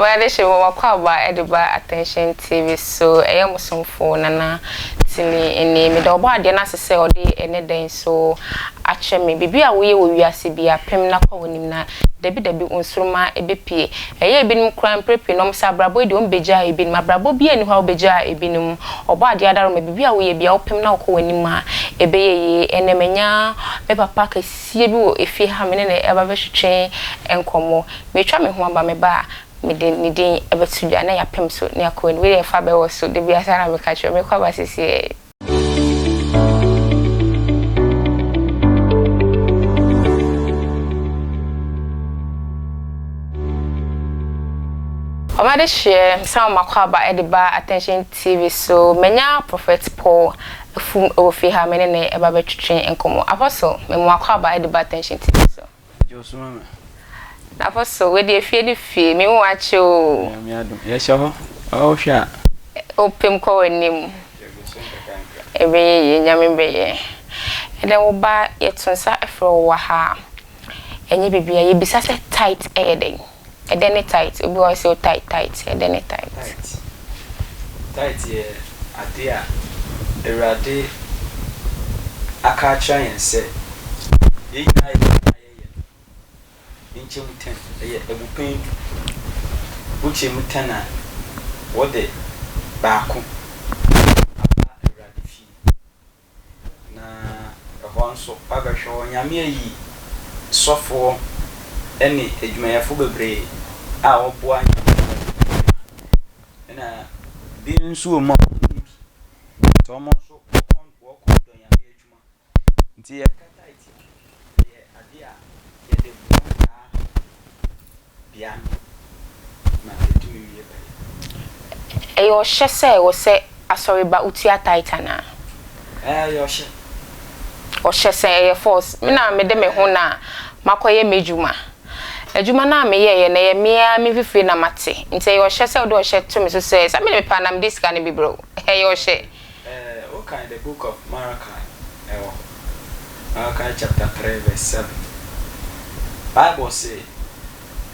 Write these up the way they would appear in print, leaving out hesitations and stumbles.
Omade she wo kwa ba ediba attention TV so musumfo nana tini eni me do obo ade na sese ode ene den so ache me bibia wo ye wo wiase bia pem na kwa wonim na dabi unsuruma ebepie ebinim kran prepe no msa brabo de ombeja ebinim abrabo bia ni ha obeja ebinim obo ade adaro me bibia wo ye bia opem na kwa wonim a ebeye enemenya me papa kasie bi wo efie ha me ne eba behwetwe enkomo metwa me ho aba me ba me ni din ebetudwa na ya pem so na yakọ ni we fa be wo so de bia sana me ka cho me kwa ba sisi Omade share some makwaba ediba attention TV so menya prophet Paul Afful ofi ha mene ne eba betwetwe enkomo apostle me makwaba ediba attention TV so Josuma apostle we dey fie me wache o me adom ye hye ho hwa opem ko wanim ebe ye nyame beye ede wo ba yetunsa efro wa ha enye bibia ye bisa se tight eden edene tight obi wa so tight edene tight ye ade a erade aka cha yense ye nyina ye nche muten ye ebupen uche mutana wode baako aba erade fi na ehonso agahwe onyame ayi sofo ene edwumayafo bebre a oboa na bi nso mo to mo so wo do nyame edwuma nti ye kata iti ye ade a ye de buka bia ma etumi ye ba eyo hye wo se asori ba utia titana yo hye o hye se ye force me na me de me ho na makoye mejuma ejuma na me ye na ye mia me fifi na mate nti ye o hye se o do hye to me so se sa me me pa na me diska ne bibro ye o hye o kind the book of Malachi Malachi chapter 3 verse 7 Bible say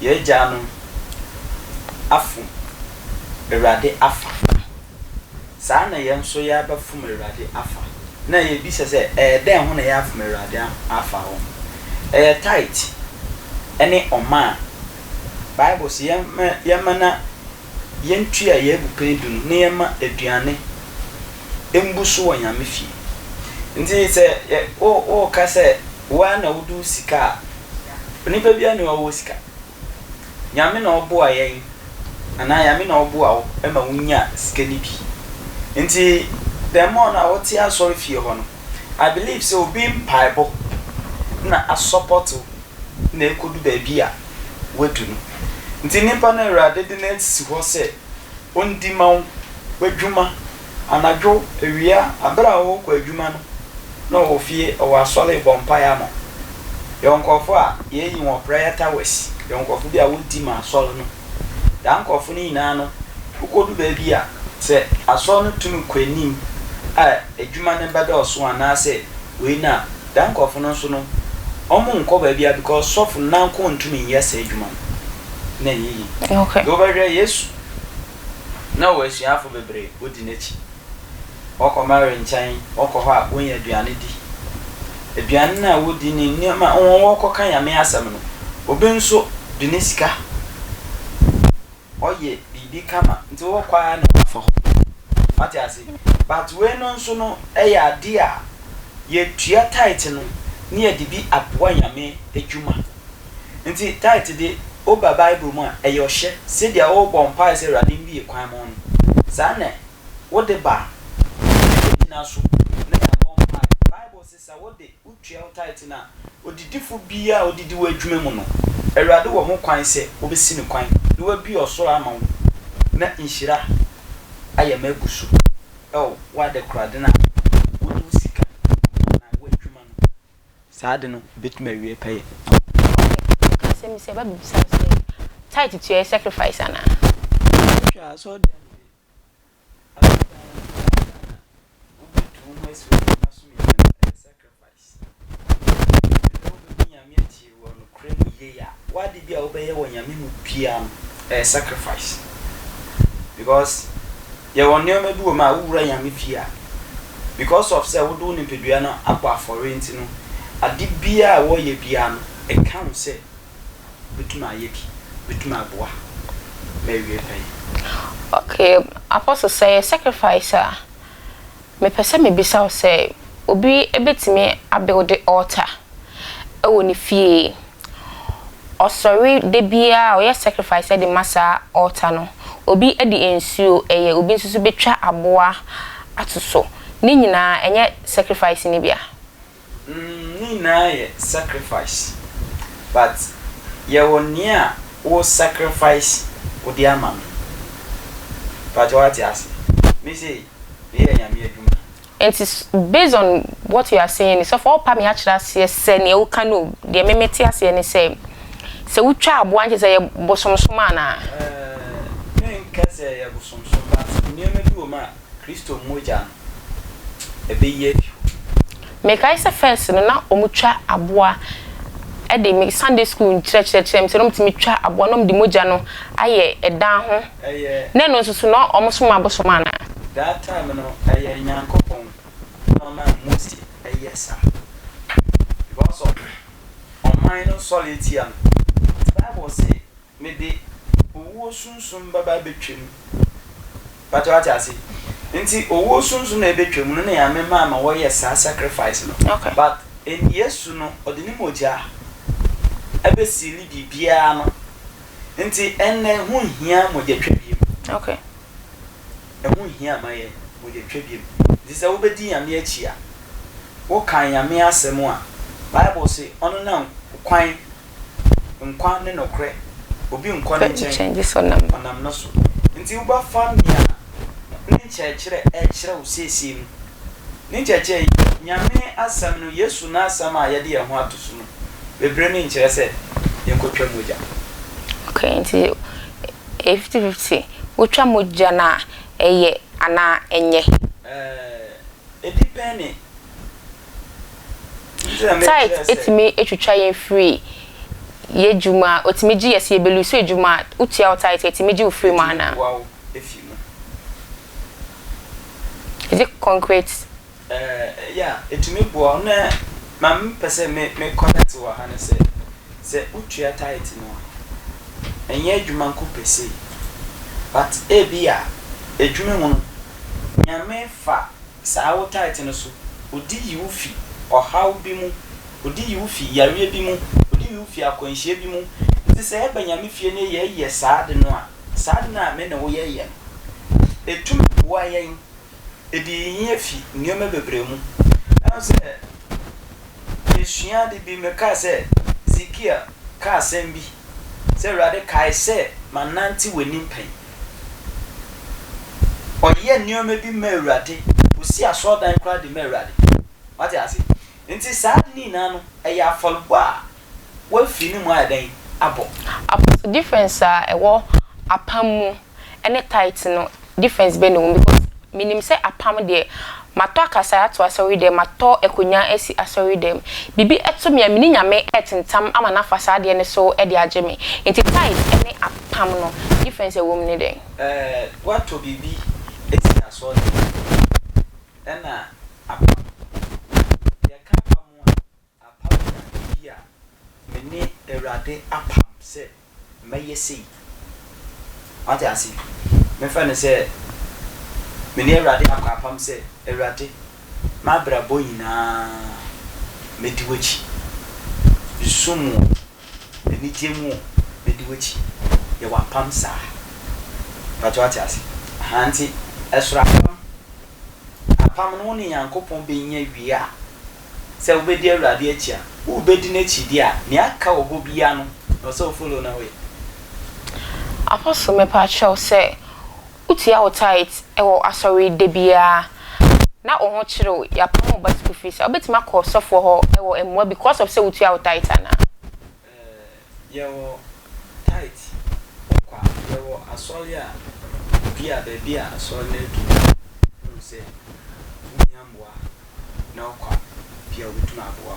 ye janu afu erade afa sa na ye nso ya ba fu erade afa na ye bi se den ho na ya fu erade afa ho tight any oma Bible say yemana yentu a ye bupen dunu na yema aduane embuso wonyame fie nti se o ka se wa na wudu sika nipa bia ne wo sika nyame na obo ayen ana nyame na obo awo ema wunya sika ni bi nti the more na wo ti asori fie ho no I believe so be mpaibo na a support na ekodu ba bia wadu no nti nipa na erade de na si ho se ondi ma wadwuma anadwo ewia abra wo kwa adwuma no na wo fie o asole bompa ya mo yonkofo a ye yi won prayer towers yonkofo bia wodi ma asole no dan nkofo ni nyina no ukodu ba bia se asole no tumi kwanim a adwuma ne bada oso ana se we na dan nkofo no so no omo nko ba bia because sofu na nko ntumi yesa adwuma na yi okay go ba Yesu na wo asiafo bebre odi nachi okomare nchan okoho a wonya aduane di aduane na wodi ni niam won kan ya me asem no obi nso di ne sika oye bibi kama nti wo kwa na afo ati ase but we no nso no eya ade a ye tua tight no ni edibi aboa nyame adwuma nti tight de oba Bible mu a eyo hye se dia wo bompa se rade bi kwan mo no sa na wo de ba na so na ya bompa Bible se sa wo de utua tight na odidifo bia odidi wa adwuma mu no erade wo ho kwan se wo be si ne kwan de wa bi osoro ama wo na inhira aye mabusu wa de krade na wo du sika na wo adwuma no sa de no betuma wie paye me say ba bisa say tight to your sacrifice ana sure so dem sacrifice no be nyame ti wo no krem ye ya wadi bia obeye wo nyame mu pia a sacrifice because you want your maybe my Ura fear because of say we do Nipeduana apa for renting a dibia or ye piano a count say between my yeki between my boy maybe pay. Okay, Apostle say sacrifice me pese me bisa say obi ebetimi abuild the altar e woni fie o sorry de bia o ye sacrifice the massa altar no obi e di ensuo eye obi nsusu betwa aboa atoso ni nyina enye sacrifice ni bia ni na ye sacrifice but ye wonia wo sacrifice wo di amam but what you say me say ye nyame aduma. It is based on what you are saying. So for all me actually say ne o kanu de me meti ase ne say utwa aboa nche say bosomsoma na me nka say ya bosomsoma ne me bi o ma Kristo moja ebe ye me kai say first no na omutwa aboa e de me Sunday school in church say no mtimi twa aboa no mdi moja no aye edan ho ne no nsusu no omsoma bosoma na that time no aye nyankopon no ma musi aye sa because of on minor solitude Bible say me de owo sunsun baba betwem but what I say nti owo sunsun na betwem no na ya me mama wo ye sa sacrifice no okay. But in yesu no odini moja abesili bibia no nti enne hu hia moja twabiem okay hu hia maye moja twabiem di se wo bedi yame achi a wo kan yame asem a Bible say ono na kwan nkwa ne nokre obi nkwa ne change so number onam no so nti wo ba famia ni chekire e kire wo sesi mu ni cheche nyame asem no yesu na asem a yede ye ho atoso no bebre ni nkire se yenkotwa moja okay nti 50-50 wotwa moja na eye ana enye depend tight etimi etwitwa yen free ye juma otimi gi yesi ebelu so ejuma utia o tight etimi gi free mana wow if you know is it concrete yeah etimi bo na mam pese me connect wa ha ne se utia tight no enye ejuma nko pese but ebia ejuma mu nyame fa saa wo tight no so odi yi wo fi ohaw bi mu odi yi wo fi yare bi mu odi yi wo fi akwanhie bi mu nti se e banyame fie ne ye saa de no a saa de na me ne wo ye etum wo ayen edi yin fi nyoma bebre mu an se esua de bi me ka se zikia ka asem bi se rade kai se mananti wani mpan oye nyoma bi ma urade osi aso dan kra de ma urade what I say nti sad ni na no e ya folbo a wa fi ni mu adan abo difference ewo apam mu ene tight no difference be no because minim say apam de mato akasa ato asori de mato ekonya esi asori dem bibi eto me amini nyame etentam ama na fasa de ne so e de ageme nti tight ene apam no difference e wo mu ne den what to bibi esi asori ena apam meni erade apam se mayesi ati asi me fa ne se meni erade apam se erade ma brabo nyina mediwachi isumu eni temu mediwachi ye wa pam sa pato ati asi hanti esra apam no ni yankopon be nya wiea se obedi erade achia ubedi na chidi a ne aka obobia no so follow na way Apostle me pa show say utia o tight e wo asori de bia na o ho chiro ya pam ba school fees obetima call sofo ho e wo emwa because of say utia o tight ana ye wo tight kwa ye wo asori a bia be bia asori na du say unyamwa na kwa bia wutuma aboa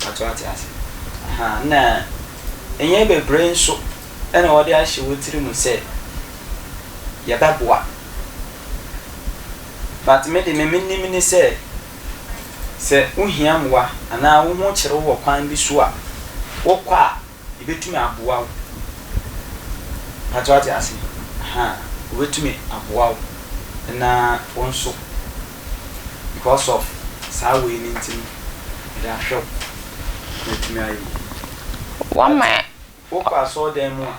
atwati ase na enye be brain so ɛna wɔde ahyɛ wo tiri mu sɛ yɛbɛboa but me de me nim ni sɛ wohia mwa anaa wo ho kyerɛ wo kwan bi so a wokɔ a yɛbɛtumi aboa wo patwate ase wobɛtumi aboa wo na wo nso because of saa wei ni ntim de ahwɛ wobɛtumi ayi one man wokɔ asɔ dan mu a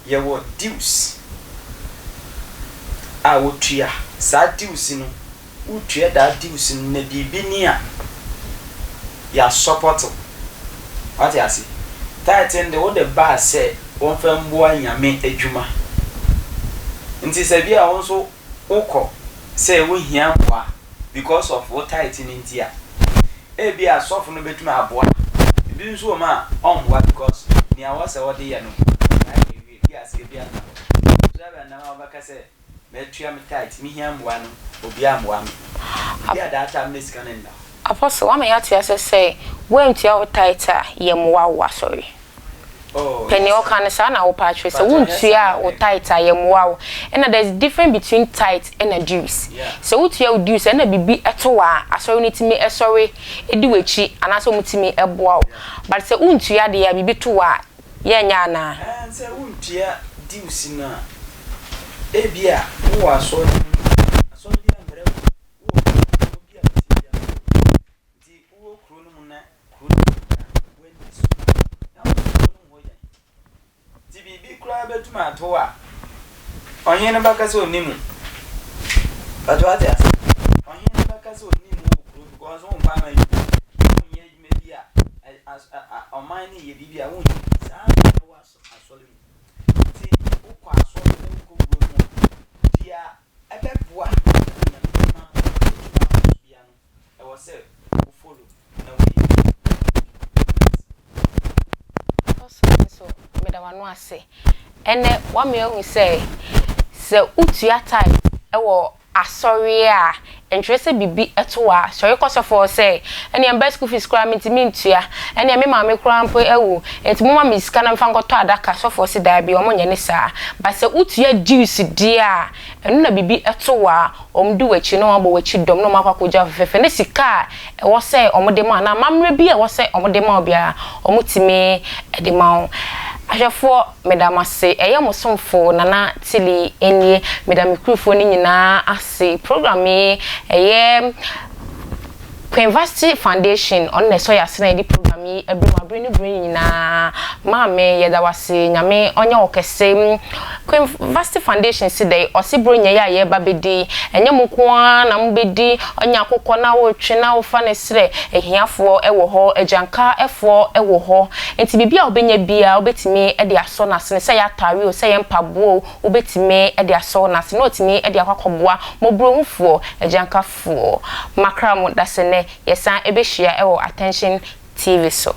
yɛwɔ dues a wotua saa dues no wotua da dues no na biribi ni a ya support what you see Tithing de wo de ba sɛ wɔn fɛ mboa nyame adwuma nti sɛ bi a wɔn so wokɔ sɛ wo hia mboa because of what Tithing nti a bi a sɔfo no betumi aboa bi nso ma ɔmboa because ni a wɔsɛ wɔde yɛ no bi a sɛ bi a so aba na ma baka sɛ metua me tithe mi hia mboa no obi amboa me bi a data me sika ne nda Apostle, what may I say? When to your tighter, ye moa, sorry. Oh, Penny or can son or patches, so won't you or tighter, ye moa. And there's difference between tight and a juice. So, what you do, and a be at all, I saw need to me a sorry, a do a cheat, and I saw to me a bow. But so, won't you add the be too, yana. And say, won't you do sinner? Ebia, who are so. To my toa. On here, back so nimu. But what else? On here, back so nimu, because on by my maybe on mine, ye be a wound. Was a solid. See, who quite so dear, I bet what I was said, who follow. So, Madam Anwase. And one meal we say, so utia time, sorry, interested be at war, sorry, cause for say, and your best school is cramming to mean to ya, and your mamma cramp, and Mamma Miss Cannon Fango Tadaka, so for say there be a monyanissa, but so utia juicy dear, and no be at war, do what you know about what you don't know, Maka Fenesi car, and was say, or Modemana, Mamma be, was say, or Modemobia, or Mutime, at the mount. Ajafo medama se eyamo somfo nana tili enye medam microphone nyina ase program eye Tvgh Foundation on the soya sena program yi ebrimabri nyina maame yeda wase nyame onye okese Tvgh Foundation si dey osibro nya ya ye babedi enye mkoa na mbedi onye akokọ na wo twe na wo fa ne sre ehiafo ewo ho ejanka efo ewo ho enti bibia obenya bia obetimi e de aso na sene se ya tare o se ye mpabo obetimi e de aso na sene otimi e de akwakoboa mobrohufo ejanka fo makra mo dasene yesan ebehia ewo Attention TV so